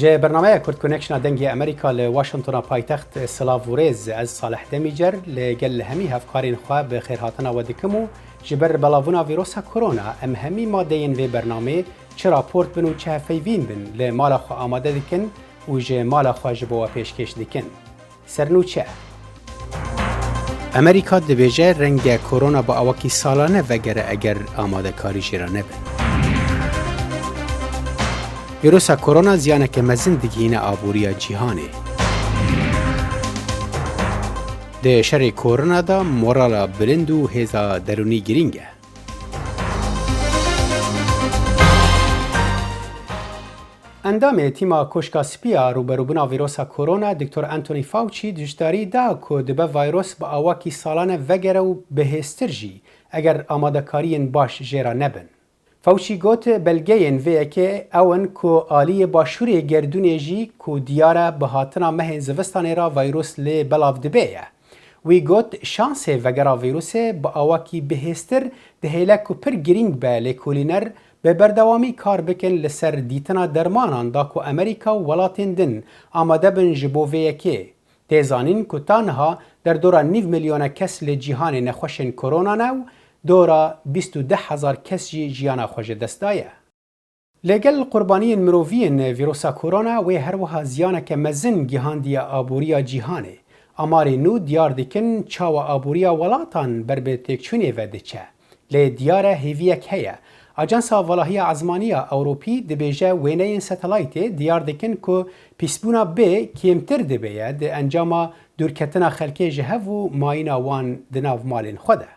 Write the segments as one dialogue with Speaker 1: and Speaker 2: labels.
Speaker 1: جه برنامه کرد کنکشن دنگی امریکا لواشنطن پایتخت سلاوریز از صالح دمیجر لگل همی هفکارین خواه به خیرهاتنا و دکمو جبر بلاونا ویروس کرونا ام همی مادهین وی برنامه چه راپورت بنو چه فیوین بن لمالا خو آماده دکن و جه مالا خو جبوا پیشکش دکن سرنو چه؟ امریکا دبیجه رنگ کرونا با اواکی سالانه وگره اگر آماده کاری جیرا نبن. ویروس کرونا زیانک مزندگین آبوری جهانی. ده شر کرونا دا مورالا بلند و هزا درونی گرینگه. اندام تیما کوشکا سپیا روبروبنا ویروس کرونا دکتر انتونی فاوچی دجداری دا که دبه ویروس با آواکی سالانه وگره و بهسترجی اگر آماده کارین باش جیرا نبن. فاوچی گوت بلگین وی که اون کو آلی باشوری گردونی جی کو دیاره بهاتنا مهن زوستانی را ویروس لی بلاو دبیه. وی گوت شانس وگرا ویروس با آواکی بهستر دهیله کو پر گرینگ به لیکولینر به بردوامی کار بکن لسر دیتنا درمانان دا کو امریکا و ولاتین دن آماده بن جبو وی که تیزانین کو تانها در دورا 9 میلیون کس لجیهان نخوشن کرونا نو دورا 22,000 کس جیانا خوش دستایه. لگل قربانی مروفین ویروس کرونا و هر وها زیانک مزن گیهاندی آبوریا جیهانه. اماری نو دیار دکن چاو آبوریا ولاتان بر به تکچونی وده چه. لی دیار هیویک هیا. اجانسا والهی عزمانیه اوروپی دبیجه وینه ستلایت دیار دکن که پیسبونا به کمتر دبیه ده انجام دورکتنا خلکی جهو و ماینا وان دناو مالین خوده.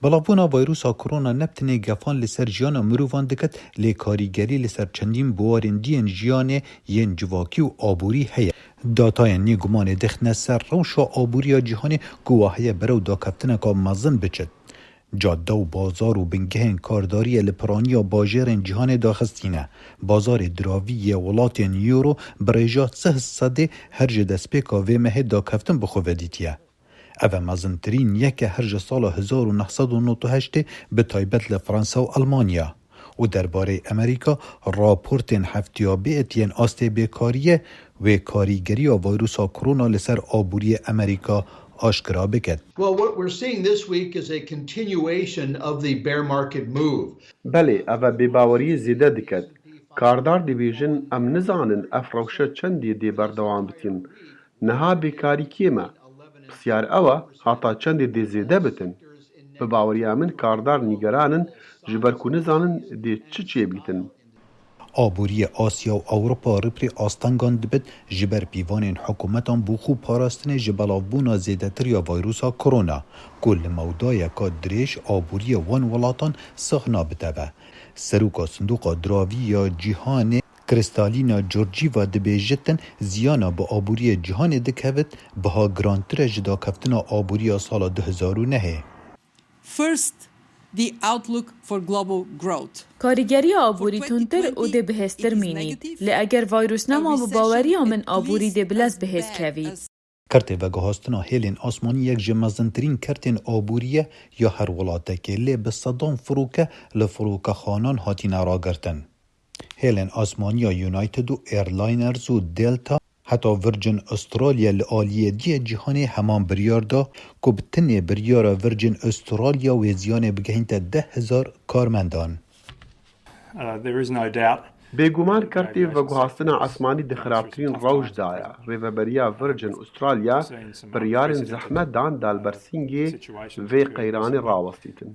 Speaker 2: بلاونا ویروسا کرونا نبتنه گفان لسر جیان مروفان دکت لی کاریگری لسر چندین بوارین دین جیان ین جواکی و آبوری هیا. داتای نی گمان دخنه سر روشا آبوری جیهانی گواهی برو دا کفتنه که مزن بچد. جاده و بازار و بنگهن کارداری لپرانی باجرین جهان داخستینه. بازار دراوی ولات یورو برایجا 300 هرج دسپیکا و مه دا کفتن بخوودیتیه. اوه مزنترین یک هرج سال 1998 به تایبت لفرانسا و المانیا. و درباره امریکا راپورتین هفتیابی اتین آسته بیکاریه و کاریگری و ویروسا کرونا لسر آبوری امریکا آشکرا بکد.
Speaker 3: Well, what we're seeing this week is a continuation of the bear market move.
Speaker 4: بله، اوه بیباوری زیده دکد. کاردار دیویژن ام نزانن افروشه چندی دی بردوان بتین. نها بیکاری کیمه. بسیار اوه حتا چندی دی زیده بتن. بباوری امن کاردار نیگرانن جبرکو نزانن دی چی بیتن.
Speaker 2: آبوری آسیا و اوروپا رپری آستانگان دبد جبر پیوانین حکومتان بوخو پاراستن جبلاوبونا زیدتر یا ویروسا کرونا. کل مودای که دریش آبوری وان ولاتان سخنا بتوه. سروکا صندوق دراوی یا جیهان کریستالینا جورجیوا دبیجتن زیانا با آبوری جیهان دکهوت بها گرانتر جدا کفتنا آبوری سال 2009.
Speaker 5: First, the outlook for global growth.
Speaker 6: کاریگری آبوری تونتر او ده بهستر مینی لی اگر ویروس نما بباوری من آبوری ده بلز بهست کوی.
Speaker 2: کرته و گهاستنا هیلین آسمانی یک جمزنترین کرتین آبوریه یا هر ولاته که لی به صدام فروکه لفروکه خانان هاتین را گرتن. هیلین آسمانی یونایتد و ایرلاینرز و دلتا حتی ورجن استرالیا لآلیه دی جهانی همان بریار دا که بتنه بریار ورجن استرالیا و زیان بگهینت 10,000 کارمندان.
Speaker 4: بێگومان کەرتێ بە گوهاستنە ئاسمانی دەخراپترین ڕەوشدایە ڕێڤەبەریە ڤرجن ئوسترالیا بڕیارên زەحمەت دان دالبەرسینگê vê qeyranê rawestîtin.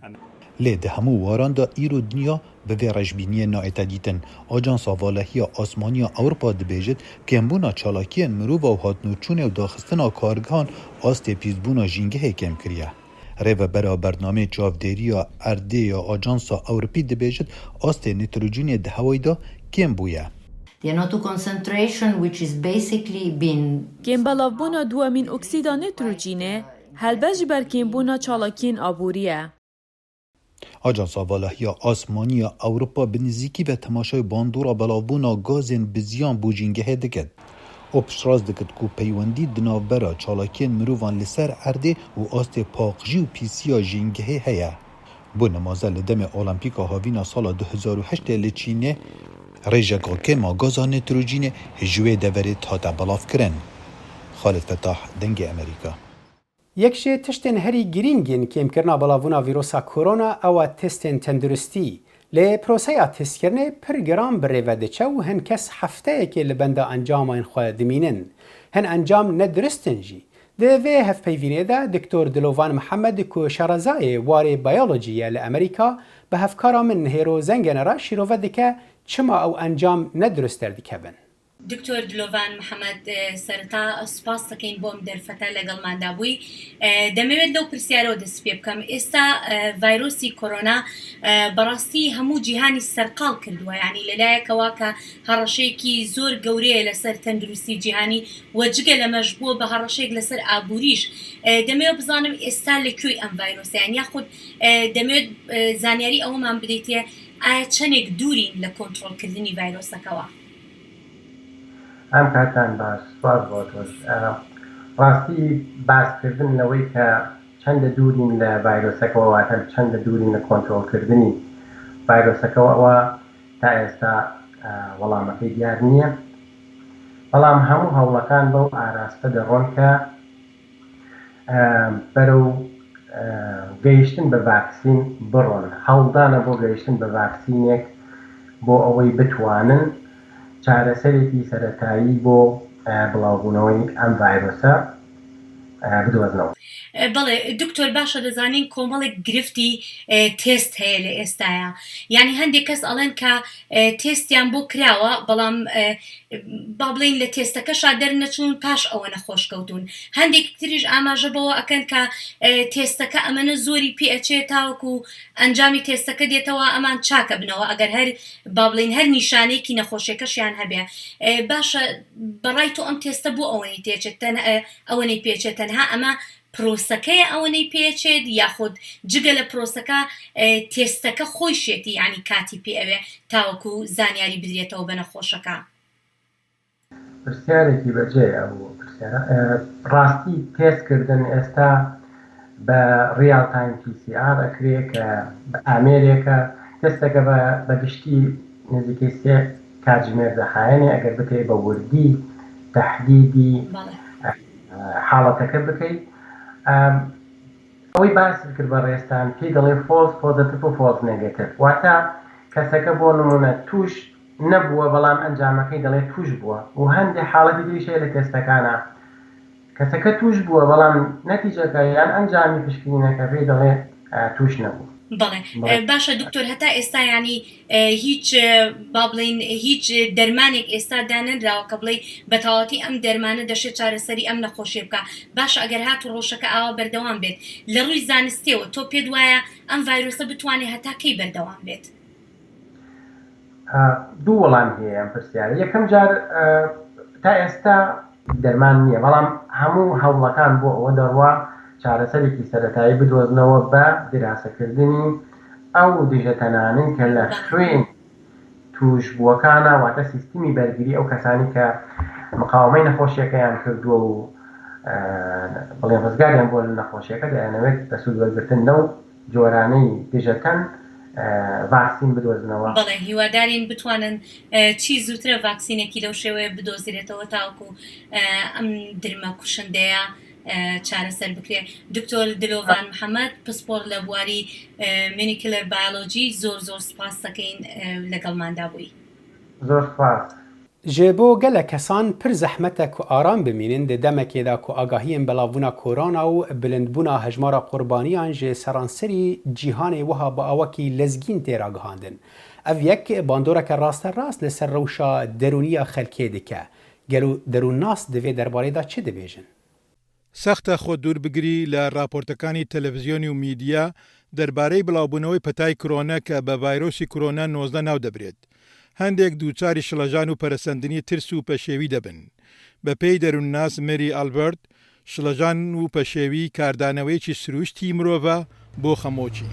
Speaker 2: لی ده همو واران دا ایرو دنیا به وی رجبینی نایتا دیتن. آجانسا والهی آسمانی اوروپا دبیجد که امبونا چالاکین مروو و هاتنوچون و داخستنا کارگان آست پیزبونا جینگه کم کریه. ریو برا برنامه چاودیری ارده یا آجانسا اوروپی دبیجد آست نیتروژین ده هوای دا کم بویه.
Speaker 7: The NO2 concentration which is basically been
Speaker 6: گمبلاوبونا دوامین اکسیدا نیتروژینه هلبج بر کمبونا چالاکین آبوریه.
Speaker 2: آجانسا والهی آسمانی اوروپا به نزدیکی و تماشای باندورا بلاوبونا گازین بزیان بوجینگه دکد. او پشراز دکد که پیوندی دناوبرا چالاکین مرووان لسر ارده و آست پاقجی و پیسیا جینگه هیا. بو نمازه لدم المپیکا هاوینا سال 2008 لچینه ڕێژەگۆکێ ماگۆزا نێتروجینێ هژوێ دەڤێت هاتە بەڵافکردن. خالد فتاح دەنگی ئەمریکا.
Speaker 1: یەکشێ تشتên herî girîngên kêmkirina belavbûna vîrosa korona ew testên tenduristî. Lê proseya testkirinê pir giran bi rêve diçe û hin kes hefteyekê li benda encamayên xwe dimînin. Hin encam neduristin jî. Di vê hevpeyvînê de Diktor Dilovan Mihemed ku şarazayê warê biyolojî ye li Amerîka bi hevkara min hêro zengên re şîrove dike çima ew encam nedurist derdikevin.
Speaker 8: دکتۆر دلۆڤان محەممەد سەرتا سوپاس دەکەین بۆم دەرفەتە لەگەڵماندا بووی دەمەوێت لەو پرسیارەوە دەست پێ بکەم ئێستا ڤایرۆسی کۆرۆنا بەڕاستی هەموو جیهانی سەرقاڵ کردووە یعنی لەلایەکەوە کە هەڕەشەیەکی زۆر گەورەیە لەسەر تەندروستی جیهانی وەجگە لەمەش بووە بە هەڕەشەیەک لەسەر ئابووریش دەمەوێت بزانم ئێستا لەکوێی ئەم ڤایرۆسە یان یاخود دەمەوێت زانیاری ئەوەمان بدەیتێ ئایا چەندێک دوورین لە کۆنتڕۆڵکردنی ڤایرۆسەکەەوە
Speaker 9: ئەم کاتان باش سوپاس بۆ تۆش ڕاستی باسکردن لەوەی کە چەندە دوورین لە ڤایرۆسەکەەوە واتە چەندە دوورین لە کۆنتڕۆڵکردنی ڤایرۆسەکەەوە ئەوە تا ئێستا وەڵامەکەی دیار نییە بەڵام هەموو هەوڵەکان بەو ئاراستە دەڕۆن کە بەرەو گەیشتن بە ڤاکسین بڕۆن هەوڵدانە بۆ گەیشتن بە ڤاکسینێک بۆ ئەوەی بتوانن چارەسەرێکی سەرەتایی بۆ بڵاوبوونەوەی ئەم ڤایرۆسە بدۆزنەوە.
Speaker 8: بەڵێ دکتۆر باشە دەزانین کۆمەڵێک گرفتی تێست هەیە لە ئێستاە یعنی هەندێک کەس ئەڵێن کە تێستیان بۆ کراوە بەڵام با بڵین لە تێستەکەشا دەرنەچوون پاش ئەوە نەخۆشکەوتون هەندێک تریش ئاماژە بەوە ئەکەن کە تێستەکە ئەمەنە زۆری پێچێت تاوەکو ئەنجامی تێستەکە دێتەوە ئەمان چاکە بنەوە ئەگەر هەر با بڵین هەر نیشانێکی نەخۆشیەکەشیان هەبێ باشە بەڕای تۆ ئەم تێستە بۆ ئەوەی تێچێت ئەوەی پێچێت تەنها ئەمە پرۆسەکەی ئەوەی پێچێت یاخود جگە لە پرۆسەکە تێستەکە خۆی شێتی ینی کاتی پێ ئەوێ تاوەکو زانیاری بدرێتەوە بە نەخۆشەکە
Speaker 9: پرسیارێکی بەجێ ئەو پرسیارە ڕاستی تێستکردن ئێستا بە ریال تایم PCR ئەکرێ کە بە ئامێرێکە تێستەکە بە گشتی نزیکەی سێ کاتژمێر دەخایەنێ ئەگەر بکەی بە وردی تەحدیدی حاڵەتەکە بکەیت ئەوەی باسی کرد بە ڕێستان پێی دەڵێ فۆڵس پۆزیتیڤ و فۆڵس نێگەتیڤ واتە کەسەکە بۆ نمونە توش نەبووە بەڵام ئەنجامەکەی دەڵێ توش بووە و هەندێک حاڵەتی دیشەیە لە تێستەکانە کەسەکە توش بووە بەڵام نەتیجەکە یان ئەنجامی پشکنینەکە پێی دەڵێ توش نەبوو.
Speaker 8: بەڵێ باشە دکتۆر هەتا ئێستا ینی هیچ با بڵین هیچ دەرمانێک ئێستا دانەنراوە کە بڵێ بەتەواتی ئەم دەرمانە دەشێت چارەسەری ئەم نەخۆشیە بکە باشە ئەگەر هاتو ڕۆژەکە ئاوا بەردەوام بێت لە ڕووی زانستیەوە تۆ پێت وایە ئەم ڤایرۆسە بتوانێت هەتا کەی بەردەوام بێت
Speaker 9: دوو وەڵام هەیە ئەم پرسیارە یەکەم جار تا ئێستا دەرمان نییە بەڵام هەموو هەوڵەکان بۆ ئەوە دەڕوا چارەسەرێکی سەرەتایی بدۆزنەوە بە دراسەکردنی ئەو دژەتەنانن کە لە خوێن توش بووەکانە واتە سیستمی بەرگری ئەو کەسانی کە مقاومەی نەخۆشیەکەیان کردووە و بڵێن ڕزگاریان بۆ نەخۆشیەکە دەیانەوێت بە سوودوەرگرتن لەو جۆرانەی دژەتەن ڤاکسین بدۆزنەوە.
Speaker 8: بەڵێ هیوادارین بتوانن چی زووترە ڤاکسینێکی لەو شێوەیە بدۆزرێتەوە تاوەکو ئەم درمە کوشندەیە چارەسەر بکرێ. دکتۆر دلۆڤان محەممەد پسپۆر لە بواری مێنیکلەر بایۆلۆجی زۆر سپاس دەکەین لەگەڵماندا بووی.
Speaker 9: زۆر سپاس.
Speaker 1: ji bo gelek kesan pir zehmete ku aram bimînin di demekê de ku agahiyên belavbûna korona û bilindbûna hejmara qurbaniyan ji seranserî cîhanê wiha bi awekî lezgîn tê ragihandin. Ev yek bandoreke rasterast li ser rewşa derûniya xelkê dike. Gelo derûnnas divê derbarê da çi dibêjin?
Speaker 10: سەختە خۆ دووربگری لە راپۆرتەکانی تەلەڤیزیۆنی و میدیا دەربارەی بڵاوبوونەوەی پەتای کۆرۆنا کە بە ڤایرۆسی کۆرۆنا 19 ناو دەبرێت. هەندێک دووچاری شڵەژان و پەرەسەندنی ترس و پەشێوی دەبن. بە پێی دەروونناس مێری ئالبەرت شڵەژان و پەشێوی کاردانەوەیکی سروشتی مرۆڤە بۆ خەمۆکی.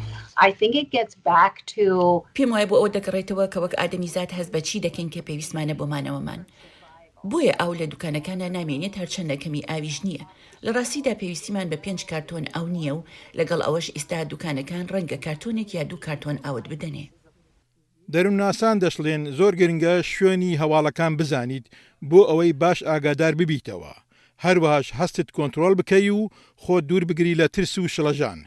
Speaker 11: پێم وایە بۆ ئەو دەگەڕێتەوە کە وەک ئادەمیزاد هەست بە چی دەکەین کە پێویستمانە بۆمانەوەمان. بۆیە ئەو لە دوکانەکانە نامێنێت هەرچەندە کەمی ئاویش نییە. لە ڕاستیدا پێویستیمان بە 5 کارتۆن ئەو نییە و لەگەڵ ئەوەش ئێستا دوکانەکان ڕەنگە کارتۆنێک یا 2 کارتۆن ئاوت بدەنێ.
Speaker 10: دەروونناسان دەشڵێن زۆر گرنگە شوێنی هەواڵەکان بزانیت بۆ ئەوەی باش ئاگادار ببیتەوە. هەروەهاش هەستت کۆنتڕۆڵ بکەی و خۆت دوور بگری لە ترس و شڵەژان.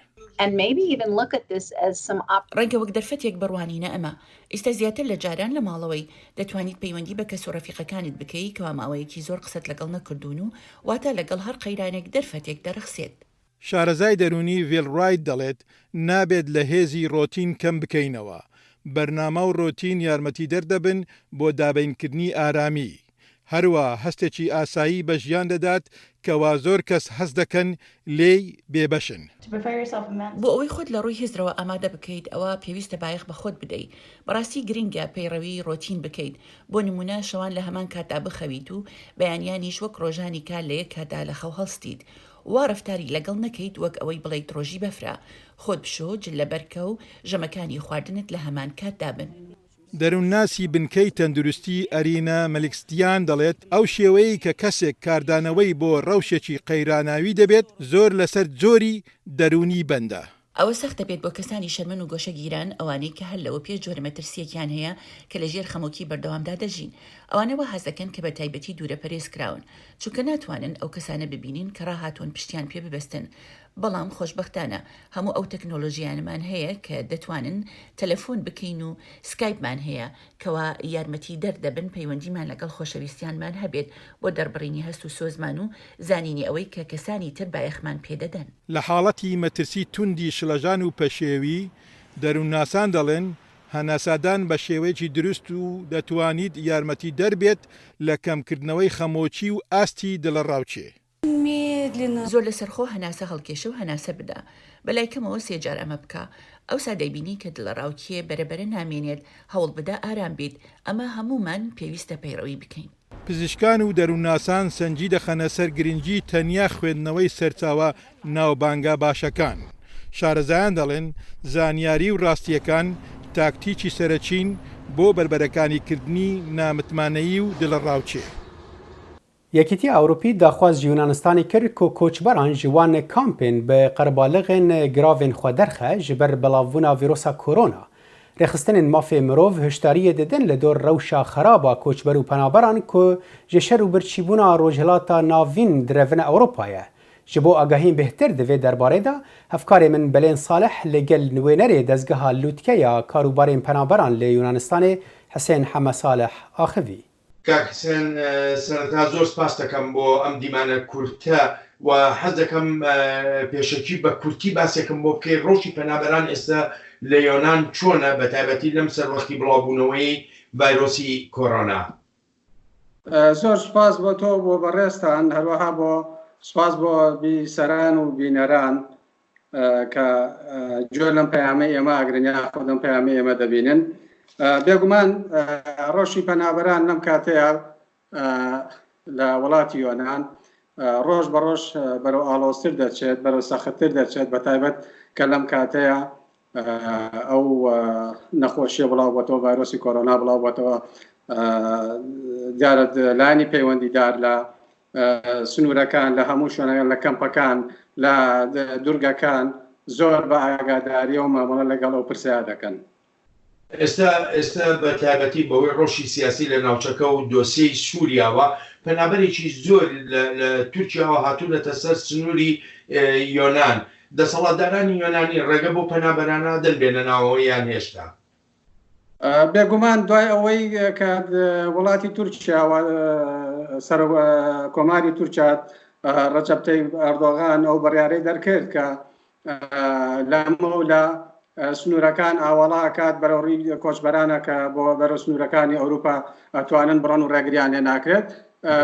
Speaker 11: ڕەنگە وەک دەرفەتێک بڕوانینە ئەمە ئێستا زیاتر لە جاران لە ماڵەوەی دەتوانیت پەیوەندی بە کەس و ڕەفیقەکانت بکەی کەوا ماوەیەکی زۆر قسەت لەگەڵ نەکردوون و واتە لەگەڵ هەر قەیرانێک دەرفەتێک دەرەخسێت.
Speaker 10: شارەزای دەرونی ڤێلڕایت دەڵێت نابێت لە هێزی ڕۆتین کەم بکەینەوە. بەرنامە و ڕۆتین یارمەتی دەردەبن بۆ دابینکردنی ئارامی. هەروە هەستێکی ئاسایی بە ژیان دەدات کەوا زۆر کەس هەست دەکەن لێی بێبەشن.
Speaker 11: بۆ ئەوەی خۆت لە ڕووی هێزرەوە ئامادە بکەیت ئەوە پێویستە بایەخ بە خۆت بدەیت. بەڕاستی گرنگە پەیڕەوی ڕۆتین بکەیت بۆ نمونە شەوان لە هەمان کاتا بخەویت و بەیانیانیش وەک ڕۆژانی کار لە یەک کاتا لە خەو هەڵستیت. وا ڕەفتاری لەگەڵ نەکەیت وەک ئەوەی بڵیت ڕۆژی بەفرا. خۆت بشۆ جل لە بەرکە و ژەمەکانی خواردنت لە هەمان کاتدا بن.
Speaker 10: دەروونناسی بنکەی تەندروستی ئەرینە مەلکستیان دەڵێت ئەو شێوەیە کە کەسێک کاردانەوەی بۆ ڕەوشێکی قەیراناوی دەبێت زۆر لەسەر جۆری دەرونی بەندە.
Speaker 11: ئەوە سەخت دەبێت بۆ کەسانی شەرمن و گۆشە گیران ئەوانەی کە هەر لەوە پێش جۆرە مەترسیەکیان هەیە کە لە ژێر خەمۆکی بەردەوامدا دەژین. ئەوانەوە حەز دەکەن کە بە تایبەتی دوورە پەرێز کراون چونکە ناتوانن ئەو کەسانە ببینین کە ڕاهاتوون پشتیان پێ ببەستن. بەڵام خۆشبەختانە هەموو ئەو تەکنۆلۆژیانمان هەیە کە دەتوانن تەلەفۆن بکەین و سکایپمان هەیە کەوا یارمەتی دەردەبن پەیوەندیمان لەگەڵ خۆشەویستیانمان هەبێت بۆ دەربڕینی هەست و سۆزمان و زانینی ئەوەی کە کەسانی تر بایەخمان پێدەدەن.
Speaker 10: لە حاڵەتی مەترسی توندی شلەژان و پەشێوی دەروونناسان دەڵێن هەناسادان بە شێوەیەکی دروست و دەتوانیت یارمەتی دەربێت لە کەمکردنەوەی خەمۆچی و ئاستی دڵەڕاوچێ.
Speaker 11: زۆر لەسەرخۆ هەناسە هەڵکێشە و هەناسە بدا. بەلایکەمەوە سێجار ئەمە بکە. ئەو سادەیبینی کە دڵەڕاوچیە بەرەبەرە نامێنێت هەوڵ بدا ئارام بیت. ئەمە هەمومان پێویستە پەیڕەوی بکەین.
Speaker 10: پزیشکان و دەروونناسان سەنجی دەخەنە سەر گرنگی تەنیا خوێندنەوەی سەرچاوە ناوبانگە باشەکان. شارەزایان دەڵێن زانیاری و ڕاستیەکان تاکتیکی سەرەچین بۆ بربەرەکانی کردنی نامتمانەیی و دڵەڕاوچێ.
Speaker 1: یەکێتی ئەوروپی داخواز یونانستانی کرد کە کۆچبەران ji wan kampên bi qerebalixên giravên xwe derxe ji ber belavbûna vîrosa korona. Rêxistinên mafê mirov hişdariyê didin li dor rewşa xeraba koçber û penaberan ku ji şer û birçîbûna rojhilata navîn direvine Ewropayê. Ji bo agahîn bêhtir di vê derbarê de hevkarê min Belên Salih li gel nwênerê dezgeha lûtkeya karûbarên penaberan lê Yunanistanê Hesên Heme Salih axivî.
Speaker 12: کاک حسێن سەرەتا زۆر سپاس دەکەم بۆ ئەم دیمانە کورتە و حەز دەکەم پێشەکی بە کورتی باسێکم بۆ بکەی ڕۆژی پەنابەران ئێستا لە یۆنان چۆنە بە تایبەتی لەم سەروەختی بڵاوبوونەوەی ڤایرۆسی کۆڕۆنا.
Speaker 13: زۆر سپاس بۆ تۆ بۆ بەڕێستان هەروەها بۆ سپاس بۆ بیسەران و بینەران کە جۆر لەم پەیامە ئێمە ئاگرنیا خۆ لەم پەیامە ئێمە دەبینن. بێگومان ڕۆژی پەنابەران لەم کاتەیە لە وڵاتی یۆنان ڕۆژ بە ڕۆژ بەرەو ئاڵۆزتر دەچێت بەرەو سەختتر دەچێت بە تایبەت کە لەم کاتەیە ئەو نەخۆشیە بڵاوبەتەوە ڤایرۆسی کۆرۆنا بڵاوبەتەوە دیارە لایانی پەیوەندیدار لە سنوورەکان لە هەموو شوێنەکان لە کەمپەکان لە دورگەکان زۆر بە ئاگاداری و مامەڵە لەگەڵ ئەو پرسیار دەکەن.
Speaker 12: ئێستا بە تایبەتی بەوەی ڕۆژی سیاسی لە ناوچەکە و دۆسیەی سووریاوە پەنابەرێکی زۆر لە تورکیاوە هاتوونەتە سەر سنووری یۆنان. دەسەڵاتدارانی یۆنانی ڕێگە بۆ پەنابەرانە دەنبێنە ناوەوەیان هێشتا.
Speaker 13: بێگومان دوای ئەوەی کە وڵاتی تورکیاوە سەر کۆماری تورکات ڕەجەب تەیب ئەردۆغان ئەو بڕیارەی دەرکرد کە لەمە لە سنوورەکان ئاوەڵاکات بەرەوڕی کۆچبەرانە کە بۆ بەرە سنوورەکانی ئەوروپا ئەتوانن بڕۆن و ڕێگریان لێ ناکرێت.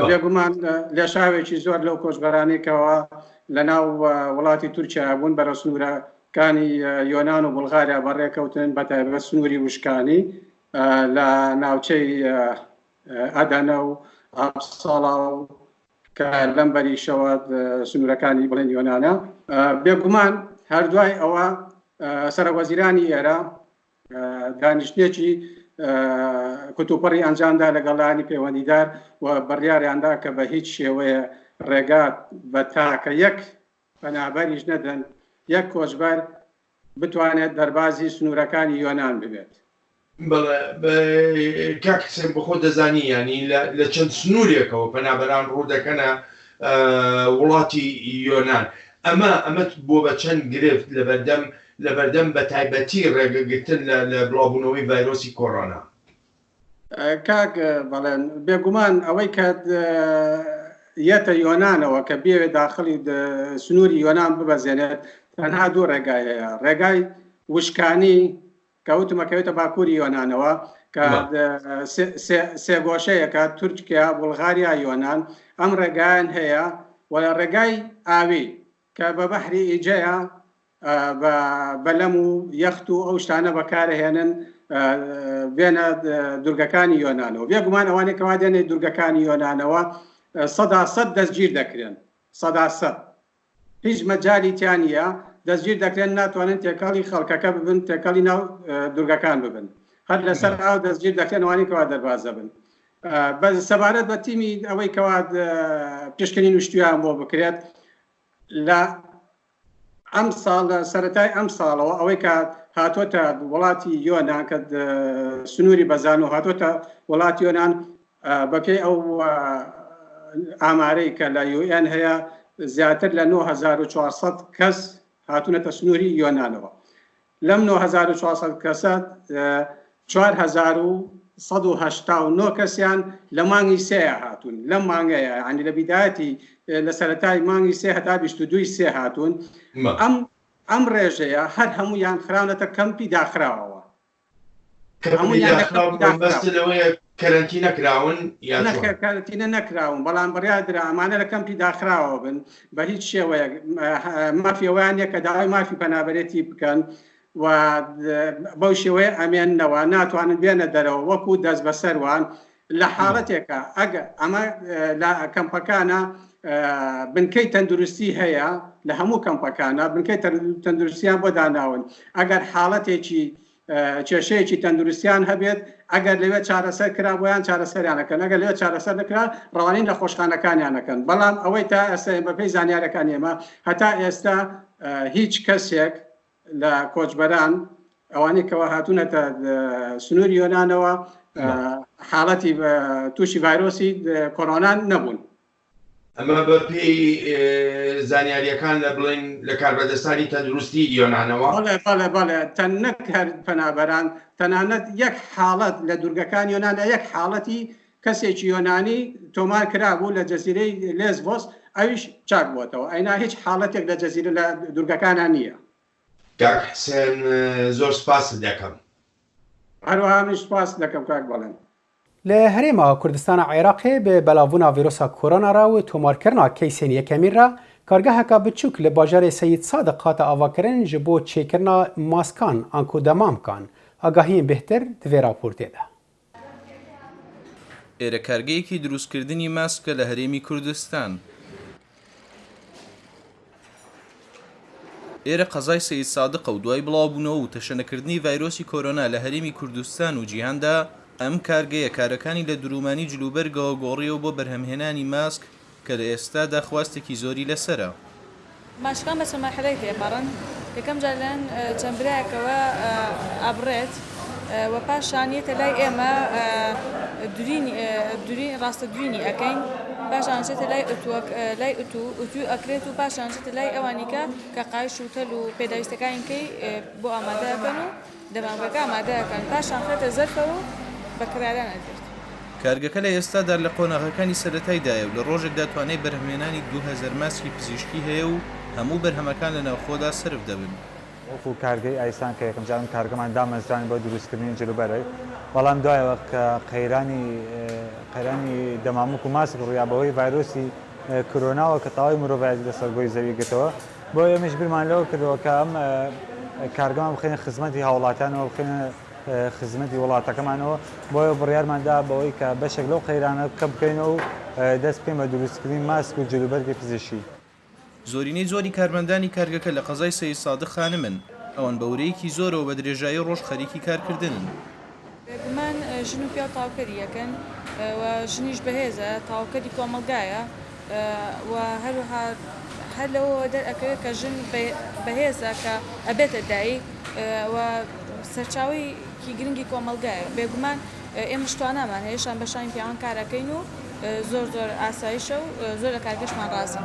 Speaker 13: بێگومان لێشاوێکی زۆر لەو کۆچبەرانێکەوە لە ناو وڵاتی تورکیا بوون بەرە سنوورەکانی یۆنان و بولغاریا بەڕێکەوتن بە تایبەت سنووری وشکانی لە ناوچەی ئەدەنە و ئاپساڵا و کە لەم بەریشەوە سنوورەکانی بڵێن یۆنانە. بێگومان هەردوای ئەوە سەرۆکوەزیرانی ئێرە دانیشتێکی کتوپەڕی ئەنجامدا لەگەڵانی پەیوەندیدار و بڕیاریاندا کە بە هیچ شێوەیە ڕێگات بە تاکە یەک پەنابەریش نەدەن یەک کۆچبەر بتوانێت دەربازی سنوورەکانی یۆنان ببێت.
Speaker 12: کاک حسێن بە خۆ دەزانی ینی لە چەند سنوورێکەوە پەنابەران ڕوو دەکەنە وڵاتی یۆنان ئەمە بۆ بە چەند گرفت لە بەردەم بە تایبەتی ڕێگەگرتن لە بڵاوبوونەوەی ڤایرۆسی کۆڕۆنا
Speaker 13: کاک بەڵێن بێگومان ئەوەی کە یەتە یۆنانەوە کە بێوێ داخلی سنووری یۆنان ببەزێنێت تەنها دوو ڕێگای هەیە ڕێگای وشکانی کەوتمەکەوێتە باکووری یۆنانەوە کە سێگۆشەیەکە تورکیا بولغاریا یۆنان ئەم ڕێگایان هەیە و لە ڕێگای ئاوی کە بە بەحری ئیجەیە بەلەم و یەخت و ئەو شتانە بەکارهێنن بێنە دورگەکانی یۆنانەوە بێگومان ئەوانەی کەوا دێنێ دورگەکانی یۆنانەوە 100% دەستگیر دەکرێن 100% هیچ مەجای تیانە دەستگیر دەکرێن ناتوانن تێکەڵی خەڵکەکە ببن تێکەڵی ناو دورگەکان ببن هەر لەسەر ئاو دەستگیر دەکرێن ئەوانەی کەوا دەربازە بن بە سەبارەت بە تیمی ئەوەی کەوا پێشکەنی نوشتیان بۆ بکرێت لە ئەم ساڵ سەرەتای ئەم ساڵەوە ئەوەی کە هاتۆتە وڵاتی یۆنان کە سنووری بەزان و هاتۆتە وڵاتی یۆنان بەپێی ئەو ئامارەی کە لە UN هەیە زیاتر لە 9400 کەس هاتوونەتە سنووری یۆنانەوە لەم 9400 کەسە 4189 کەسیان لە مانگی سێ هاتوون لەم مانگەیە ینی لە بیدایەتی لە سەرەتای مانگی سێ هەتا 22 سێ هاتوون ئەم ڕێژەیە هەر هەمویان خراونەتە کەمپی داخراوەوە
Speaker 12: کەرنتی نەکراون
Speaker 13: کەرنتینە نەکراون بەڵام بڕیادرا ئەمانە لە کەمپی داخراوە بن بە هیچ شێوەیە مافیەوەیانە کە داوای مافی پەنابەرێتی بکەن و بەو شێوەیە ئەمێننەوە ناتوانن بێنە دەرەوە وەکو دەست بەسەروان لە حاڵەتێکە ئەگە ئەمە لە کەمپەکانە بنکەی تەندروستی هەیە لە هەموو کەمپەکانە بنکەی تەندروستیان بۆ داناون ئەگەر حاڵەتێکی کێشەیەکی تەندروستیان هەبێت ئەگەر لەوێ چارەسەر کرا بۆیان چارەسەریانەکەن ئەگەر لەوێ چارەسەر نکرا ڕەوانین لە خۆشخانەکانیانەکەن بەڵام ئەوەی تا ئێستا بەپێی زانیارەکان ئێمە هەتا ئێستا هیچ کەسێک لە کۆچبەران ئەوانەی کەەوە هاتوونەتە سنووری یۆنانەوە حاڵەتی تووشی ڤایرۆسی کۆڕۆنا نەبوون
Speaker 12: ئەمە بە پێی زانیاریەکان لە بڵین لە کاربەدەستانی تەندروستی یۆنانەوە
Speaker 13: بەڵێ تەنەک هەر پەنابەران تەنانەت یەک حاڵەت لە دورگەکان یۆنان یەک حاڵەتی کەسێکی یۆنانی تۆمار کرابوو لە جەزیرەی لێزبۆس ئەویش چاک بووەتەوە ئەینا هیچ حاڵەتێک لە جەزیرە لە دورگەکانان نییە
Speaker 12: کاک حسێن زۆر سپاس دەکەم
Speaker 13: هەروەها من سپاس دەکەم کاک بەڵێن
Speaker 1: لە هەرێما کوردستانە عێراقێ بە بەلاڤبوونا ڤیرۆسا کۆرۆنا را و تۆمارکردنا کەیسên یەکەمین را کارگەهەکە بچووک لە باژارê Seyid Sadiq hate avakirin ji bo çêkirina maskan an ku demam kan. Agahiyên bêhtir di vê raportê de.
Speaker 14: Êrekargeyekî drûstkirdinî maske li Herêmî Kurdistan. Êre qezayê Seyid Sadiq û duayê bilavbûnەوە û teşenekirdinî vayrosî korona li Herêmî Kurdistan û cîhan de ئەم کارگەیە کارەکانی لە درومانی جلوبەرگەوە گۆڕیەوە بۆ بەرهەمهێنانی ماسک کە لە ئێستادا خواستێکی زۆری لەسرە.
Speaker 15: ماشکان بە چەند مەرحەلەی تێپەڕن یەکەم جار لەن چەند برایەکەوە ئابڕێت و پاشان یەتە لای ئێمە ڕاستە دوینی ئەەکەین پاشان چێتە لای ئوتو ئەکرێت و پاشان چێتە لای ئەوانیکە کە قایش و تەل و پێداویستەکانیکەی بۆ ئامادەکەن و دەمانگەکە ئامادەکەن پاشان خێتە زەرفەوە بەکراران ئەدرێت.
Speaker 14: کارگەکە لە ئێستادا لە قۆناغەکانی سەرەتایدایە و لە ڕۆژێکدا توانای بەرهەمهێنانی 2000 ماسکی پزیشکی هەیە و هەموو بەرهەمەکان لە ناوخۆدا سرف دەبن.
Speaker 16: وەکو کارگەی ئایسان کە یەکەم جارم کارگەمان دامەزرانی بۆ دروستکردنی جلوبەرەی بەڵام دوایەوە کە قەیرانی دەمامک و ماسک ڕویابەوەی ڤایرۆسی کۆرۆناوە کە تاوای مرۆڤایەتی لەسەرگۆی زەوی گرتەوە بۆ ئێمەش بیرمان لەوە کردەوە کە ئەم کارگەمان بخێنە خزمەتی هاوڵاتیانەوە بخێنە خزمەتی وڵاتەکەمانەوە بۆیە بڕیارماندا بەوەی کە بەشێک لەو قەیرانە کە بکەینەوە و دەست پێم بە دروستکردنی ماسک و جلوبەرگی پزیشکی.
Speaker 14: زۆرینەی زۆری کارمەندانی کارگەکە لە قەزای سەیید سادق خانمن ئەوان بە ورەیەکی زۆرەوە بە درێژایی ڕۆژ خەریکی کارکردنن.
Speaker 15: گومان ژن و پیا تاوکەری یەکەن و ژنیش بەهێزە تاوکەری کۆمەلگایە و هەروەها هەر لەوە دەرئەکەوێت کە ژن بەهێزە کە ئەبێتە دایک و سەرچاوی بابەتێکی گرنگی کۆمەلگایە بێگومان ئێمە شتوانەمان هەیەشان بەشانی پیاوان کارەکەین و زۆر ئاسایشە و زۆر لە کارگەشتمان ڕازین.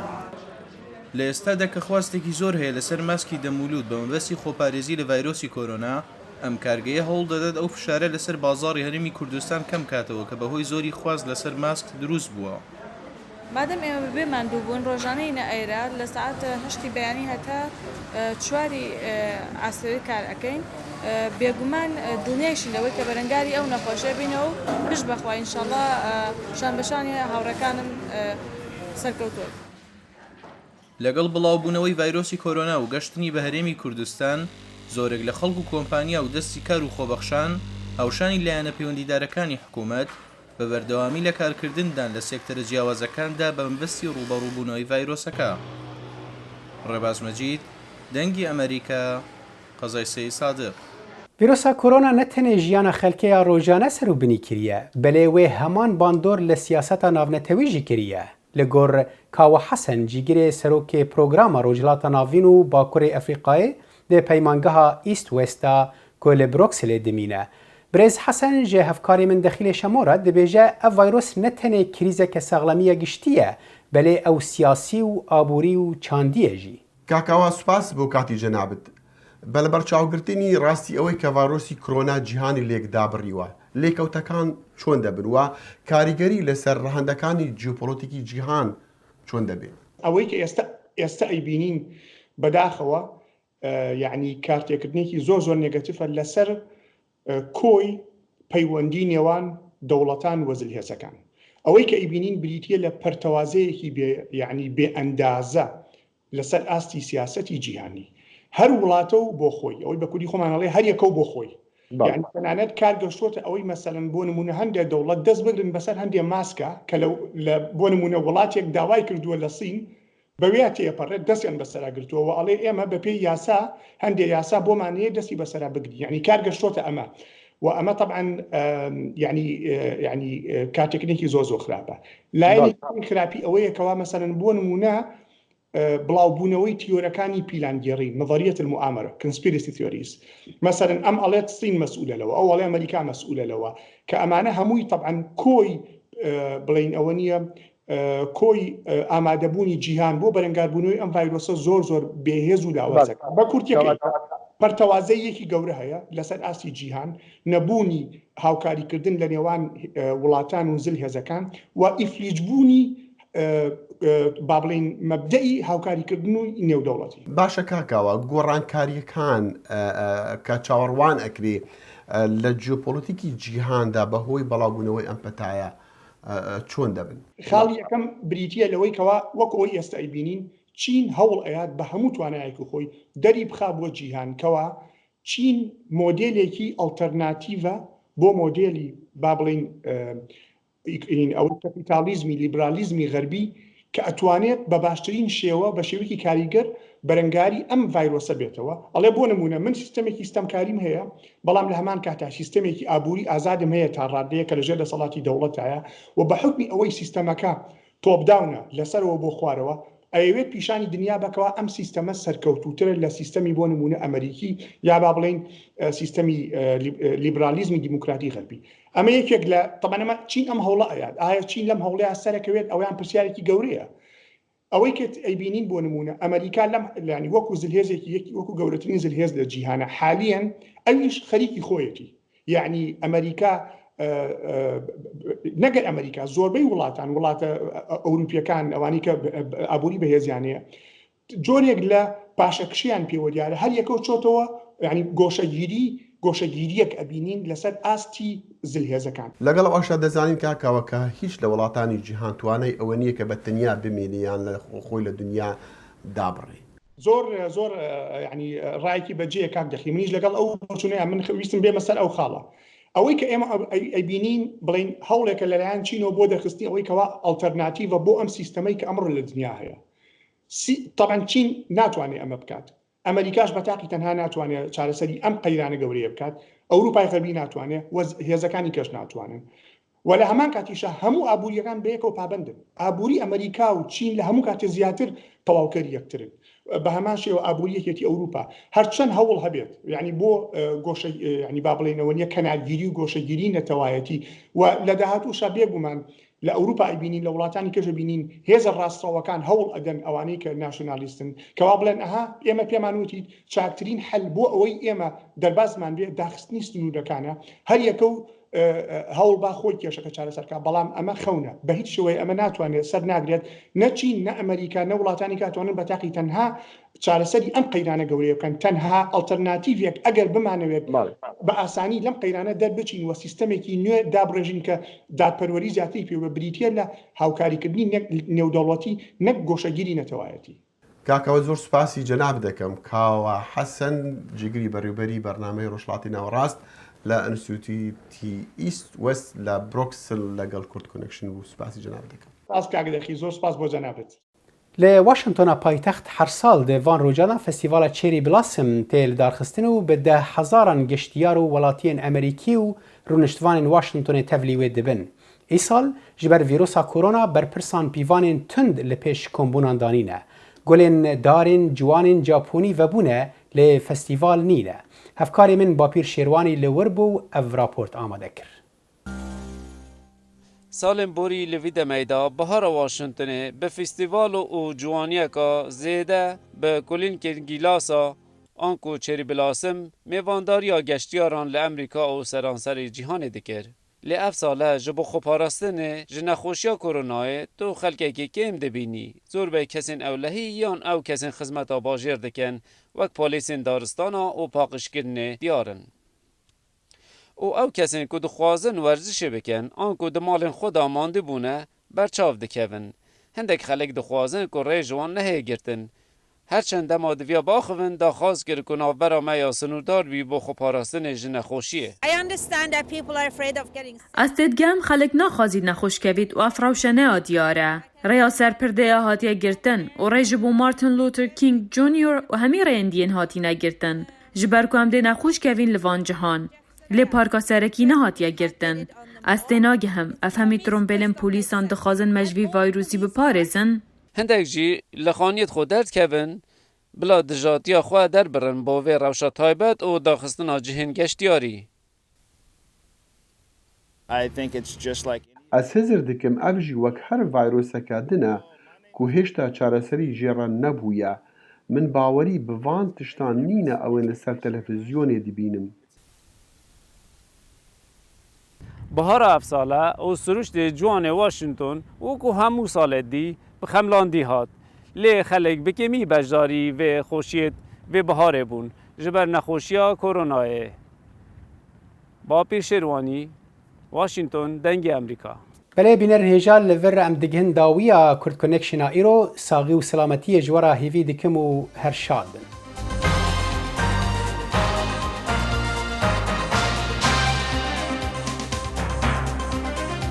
Speaker 14: لە ئێستادا کە خواستێکی زۆر هەیە لەسەر ماسکی دەمولود بە مەبەستی خۆپارێزی لە ڤایرۆسی کۆرۆنا، ئەم کارگەیە هەوڵ دەدات ئەو فشارە لەسەر بازاڕی هەرێمی کوردستان کەم کاتەوە کە بەهۆی زۆری خواست لەسەر ماسک دروست بووە.
Speaker 15: مادەم ئێمە بێمان دوو بوون ڕۆژانەی نەئەیرا لە ساعت 8 بەیانی هەتا 4 ئاسەوەی کار ئەەکەین بێگومان دڵنیایشی لەوەی کە بەرەنگاری ئەو نەخۆشیە بینەوە و پشت بەخوا ئینشاڵڵا شان بەشانی هاوڕەکانم سەرکەوتووە.
Speaker 14: لەگەڵ بڵاوبوونەوەی ڤایرۆسی کۆرۆنا و گەشتنی بە هەرێمی کوردستان، زۆرێک لە خەڵک و کۆمپانیا و دەستی کار و خۆبەخشان هاوشانی لایەنە پەیوەندیدارەکانی حکوومەت بە بەردەوامی لە کارکردندان لە سێکتەرە جیاوازەکاندا بە مەبەستی ڕوبەڕووبوونەوەی ڤایرۆسەکە. ڕێباز مەجید، دەنگی ئەمریکا، قەزای سەی سادق.
Speaker 1: ڤیرۆسا کۆرۆنا نەتەنێ ژیانە خەلکەیە ڕۆژانە سەر و بنی کردیە، بەلێ وێ هەمان باندۆر لە سیاسەتە ناونەتەویژی کردیە. لەگۆڕ کاوە حەسەن جیگرێ سەرۆکێ پرۆگرامە ڕۆژهەڵاتە ناوین و باکوڕی ئەفریقایە دێ پەیمانگەها ئیست وێستا کۆ لە بروکسلێ دمینە. برێز حەسەن ژێ هەفکاری من دەخیلێ شەمۆرە دەبێژە ئەڤ ڤایرۆس نەتەنێ کریزەکە سەغڵەمیە گشتیە، بەلێ ئەو سیاسی و ئابووری و چاندیەژی.
Speaker 4: کاکاوا سوپاس بۆ کاتی جەنابەت. بەلەبەر چاوگرتنی ڕاستی ئەوەی کە ڤایرۆسی کۆرۆنا جیهانی لێکدا بڕیوە، لێکەوتەکان چۆن دەبنوە، کاریگەری لەسەر ڕەهەندەکانی جیۆپۆلیتیکی جیهان چۆن دەبێت؟
Speaker 17: ئەوەی کە ئێستا ئەیبینین بەداخەوە یعنی کارتێکردنێکی زۆر نێگەتیفە لەسەر کۆی پەیوەندی نێوان دەوڵەتان وەزلهێزەکان. ئەوەی کە ئەیبینین بریتیە لە پەرتەوازەیەکی یعنی بێ ئەندازە لەسەر ئاستی سیاسەتی جیهانی. هەر وڵاتە و بۆ خۆی، ئەوەی بە کوردی خۆمانەڵێ هەر یەکەو بۆ خۆی. یعنی تەنانەت کار گەشتوتە ئەوەی مەسەلەن بۆ نمونە هەندێک دەوڵەت دەست بگرن بەسەر هەندێک ماسکە کە بۆ نمونە وڵاتێک داوای کردووە لە سین بەوێ تێپەڕێت دەستیان بەسەرا گرتووە ئەڵێ ئێمە بەپێی یاسا هەندێک یاسا بۆمانەیە دەستی بەسەرا بگری، یعنی کار گەشتوتە ئەمە و ئەمە طبعا یعنی کاتێکنێکی زۆر خراپە. لایەنی خراپی ئەوەیە کەوا مەسەلەن بۆ نمونە بڵاوبوونەوەی تیۆرەکانی پیلانگێڕی نظریەت المؤامرە conspiracy theories مثلا ئەم ئەڵێت سین مەسئولە لەوە ئەو ئەڵێ ئەمریکا مەسئولە لەوە کە ئەمانە هەمووی طبعا کۆی بڵین ئەوە نییە کۆی ئامادەبوونی جیهان بۆ بەرەنگاربوونەوەی ئەم ڤایرۆسە زۆر بێهێز و لاوازەکە. بە کورتیەکە پەرتەوازەیەکی گەورە هەیە لەسەر ئاستی جیهان، نەبوونی هاوکاریکردن لە نێوان وڵاتان و زلهێزەکان و ئیفلیجبوونی با بڵین مەبدەئی هاوکاریکردن و نێودەوڵەتی.
Speaker 4: باشە کاکاوە گۆڕانکاریەکان کە چاوەڕوان ئەکرێ لە جیۆپۆلیتیکی جیهاندا بەهۆی بەڵاوبوونەوەی ئەم پەتایە چۆن دەبن؟
Speaker 17: خاڵی یەکەم بریتیە لەوەی کەوا وەکەوەی ئێستا ئەیبینین چین هەوڵ ئەیات بە هەموو توانایەکی خۆی دەری بخا بۆ جیهان کەوا چین مۆدێلێکی ئەڵتەرناتیڤە بۆ مۆدێلی با بڵین ئەو کەپیتالیزمی لیبرالیزمی غەربی کە ئەتوانێت بە باشترین شێوە بە شێوەیەکی کاریگەر بەرەنگاری ئەم ڤایرۆسە بێتەوە. ئەڵێ بۆ نمونە من سیستەمێکی سیستەمکاریم هەیە بەڵام لە هەمان کاتا سیستەمێکی ئابووری ئازادم هەیە تا ڕادەیە کە لەژێر دەسەڵاتی دەوڵەتایە و بە حکمی ئەوەی سیستەمەکە تۆپداونە لەسەرەوە بۆ خوارەوە ئەوێت پیشانی دنیا بکەوە ئەم سیستەمە سەرکەوتوترە لە سیستەمی بۆ نمونە ئەمریکی یا با بڵین سیستەمی لیبرالیزمی دیموکراتی غەربی. ئەمە یەکێک لە تەمەنەمە چین ئەم هەوڵە ئەیات ئایا چین لەم هەوڵەیە سەرەکەوێت ئەویان پرسیارێکی گەورەیە. ئەوەی کە ئەیبینین بۆ نمونە ئەمریکا لەم لانی وەکو زلهێزێکی یەکی وەکو گەورەترین زلهێز لە جیهانە حالیان ئەویش خەریکی خۆیەتی، یعنی ئەمریکا نەگەر ئەمریکا زۆربەی وڵاتە ئەوروپیەکان ئەوانی کە ئابووری بەهێزیانەیە جۆرێک لە پاشەکشیان پێوە دیارە هەر یەکەوت چۆتەوە ینی گۆشەگیریەک ئەبینین لەسەر ئاستی زلهێزەکان.
Speaker 4: لەگەڵ ئەوشە دەزانین کاکاوەکە هیچ لە وڵاتانی جیهان توانای ئەوە نییە کە بە تەنیا بمێنیان لە خۆی لە دنیا دابڕێ.
Speaker 17: زۆر ینی ڕایەکی بەجێ کاک دەخی منیش لەگەڵ ئەو چونەیە من ویستم بێمە سەر ئەو خاڵە. ئەوەی کە ئێمە ئەیبینین بڵین هەوڵێکە لەلایەن چینەوە بۆ دەخستی ئەوەی کەوا ئەڵتەرناتیڤە بۆ ئەم سیستەمەی کە ئەمڕۆ لە دنیا هەیە. طبعا چین ناتوانێت ئەمە بکات، ئەمریکاش بەتاقی تەنها ناتوانێت چارەسەری ئەم قەیرانە گەورەیە بکات، ئەوروپای غەربی ناتوانێت هێزەکانی کەش ناتوانن و لە هەمان کاتیشە هەموو ئابووریەکان بەیەکەوە پابندن. ئابووری ئەمریکا و چین لە هەموو کاتێ زیاتر تەواوکەری یەکترن بە هەمان شێوە ئابوووریەکێتی ئەوروپا هەرچەند هەوڵ هەبێت یعنی بۆ گۆشە ینی با بڵێنەوە نیە کەناگیری و گۆشەگیری نەتەوایەتی و لە داهاتووشە بێگومان لە ئەوروپا ئەیبینین لە وڵاتانی کەژە بینین هێزە ڕاستەوەکان هەوڵ ئەدەن ئەوانەی کە ناشنالیستن کەوا بڵێن ئەها ئێمە پێمانوتی چاکترین حل بۆ ئەوەی ئێمە دەربازمان بێ داخستنی سنوورەکانە هەر یەکە و هەوڵ با خۆی کێشەکە چارەسەرکە بەڵام ئەمە خەونە بە هیچ شێوەیە ئەمە ناتوانێت سەر ناگرێت نەچین نە ئەمریکا نە وڵاتانی کاتوانن بە تاقی تەنها چارەسەری ئەم قەیرانە گەورەیە بکەن تەنها ئەڵتەرناتیڤێک ئەگەر بمانەوێت بە ئاسانی لەم قەیرانە دەربچین وە سیستەمێکی نوێ دابڕێژین کە دادپەروەری زیاتری پێوە بریتە لە هاوکاریکردنی نێودەوڵەتی نەک گۆشەگیری نەتەوایەتی.
Speaker 4: کاکەوە زۆر سوپاسی جەناب دەکەم کاوە حەسەن جگری بەڕێوبەری بەرنامەی ڕۆژهەڵاتی ناوەڕاست لە ئەنستیتوتی ئیست وەست لە بروکسل لەگەڵ کورد کۆنێکشن بوو سوپاسی جەناب دەکەم.
Speaker 17: سپاس کاگدەخی زۆر سپاس بۆ جەنابێت.
Speaker 1: لە واشنگتۆنە پایتەخت هەر ساڵ دێڤان ڕۆژانە فستیڤالە چێری بلاسم تێ لەدارخستن و بە 10,000 گەشتیار و وڵاتیان ئەمریکی و ڕوونشتوانین واشنگتۆنێ تەڤلی وێ دەبن. ئیساڵ ji ber vîrusa korona berpirsan pîvanên tund li pêş kombunan danîne. Gulên darên ciwanên Japonî vebûne lê festîval nîne. Hevkarê min Bapîr Şêrwanî li wir bû ev raport amade kir.
Speaker 18: Salên borî li vî demeyê de bihara Washingtonê bi festîval û ciwaniyeka zêde bi kulînkên gîlasa an ku çêrîbilasim mêvandariya geştiyaran li Emerîka û seranserê cîhanê dikir. Lê ev sale ji bo xweparastinê ji nexweşiya koronayê tu xelkekî kêm dibînî. Zorbey kesên ewlehî yan ew kesên xizmeta bajêr dikin wek polîsên daristana û paqîşkirinê diyarin. û ew kesên ku dixwazin werzişê bikin an ku di malên xwe de mandî bûne berçav dikevin. Hindek xelek dixwazin ku rê ji wan nehêye girtin. Herçend dema diviya baxivin daxwaz kir ku navbera me ya sinûrdar bî bo xweparastinê ji nexweşiyê.
Speaker 6: Ez tê digem xelek naxwazî nexweşkevît û ev rewşe neya diyar e. Rêya serpirdeya hatiye girtin û rê ji bo Martin Luther King Jr. û hemî rêyên diyên hatîne girtin. Ji ber ku em dê nexweşkevîn li van cihan. Lê parka serekî nehatiye girtin. Ez tê nagihim ev hemî trombelên polîsan dixwazin me ji vî vayrûsî biparêzin.
Speaker 18: Hindek jî li xaniyet xwe derdkevin bila dijatiya xwe derbirin bo vê rewşa taybet û daxistina cihên geştiyarî.
Speaker 4: Ez hezir dikim ev jî wek her vayroseka din e ku hêşta çareserî jêra nebûye. Min bawerî bi van tiştan nîne ew ên li ser televizyonê dibînim.
Speaker 18: Bihara ev sale û siruştê ciwanê Washington wekû hemû salê dî bi xemlandî hat. Lê xelek bi kêmî beşdarî vê xweşiyet vê biharê bûn ji ber nexweşiya koronayê. Bapîr Şêrwanî, Washington, dengê Emerîka.
Speaker 1: Belê bîner hêja li vir em digihin dawiya Kurd Connection'a îro saxî û selametiyê ji wara hêvî dikim û her şad bin.